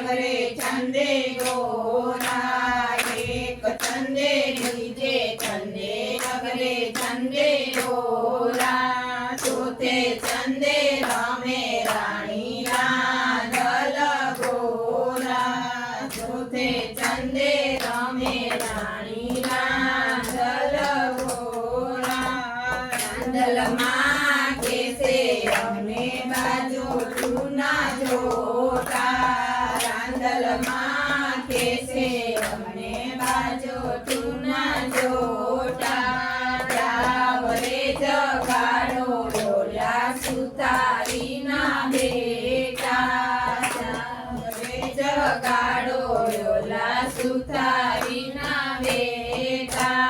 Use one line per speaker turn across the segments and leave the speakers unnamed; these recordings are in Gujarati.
અગરે ચંદે ગોરા એક ચંદે બીજે ચંદે અગરે ચંદે ગોરા ચોથે ચંદે રમે રાણી રાંદલ ગોરા ચોથે ચંદે રમે રાણી રાંદલ ગોરા રાંદલમાં કેસે અમને બાજુ જૂના જોતા રાંદલમાં કેસે અમને બાજુ જૂના જોતા જાવરે જગાડો ડોલા સુતારીના બેટા જાવરે જગાડો ડોલા સુતારીના બેટા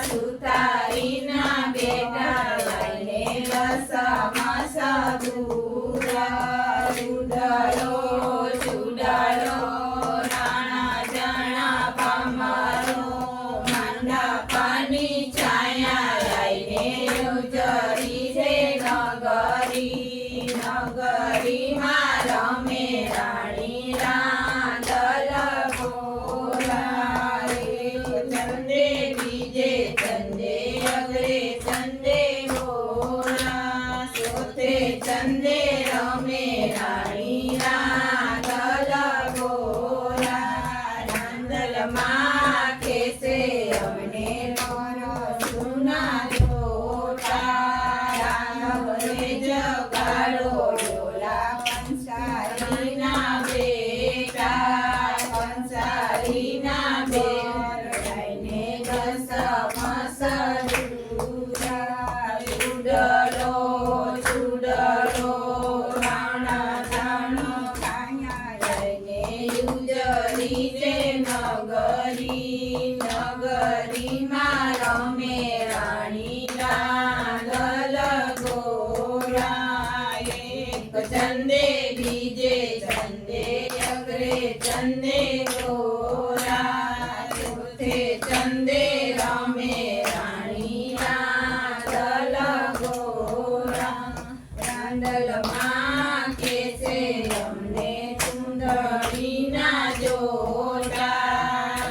સુતારીના બેટા લઈને રસમાં સદુરા ચૂડલો ચૂડલો રાણા જણા પામરો મંડપની છાયા લઈને ઉજળી છે નગરી નગરીમાં રમે રાણી રાંદલ ગોરા ચંદે બીજે ચંદે અગરે ચંદે ગોરા ચોથે ચંદે રમે રાણી રાંદલ ગોરા રાંદલમાં કેસે અમને સુના જોતા રાવરે જગાડો ડોલા કંસારીના બેટા કંસારીના બેટા લઈને દસમાં સદુરા ચૂડલો ચૂડલો રાણા જાણો ખાયા લઈને ઉજળી છે નગરી નગરીમાં રમે રાણી રાંદલ ગોરા એક ચંદે બીજે ચંદે અગરે ચંદે ગોરા ચોથે ચંદે રમે રાણી રાંદલ ગોરા રાંદલમાં કેસે અમને સુંદરીના જોતા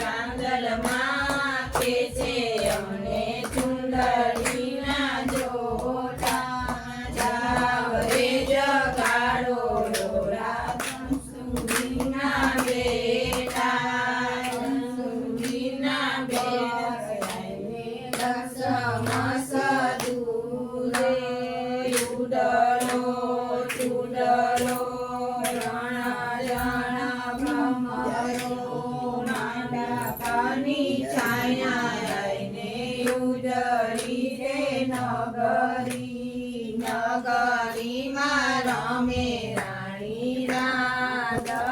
રાંદલમાં કેસે અમને સુંદરીના જોતા જાવરે જગાડો ડોરા સુંદરીના બેટા સુંદરીના બેટા લઈને દસમાં સદુરે ચૂડલો ચૂડલો રાણા જાણા ભમરો મંડપની છાયા લઈને ઉજળી છે નગરી નગરીમાં રમે રાણી રાંદલ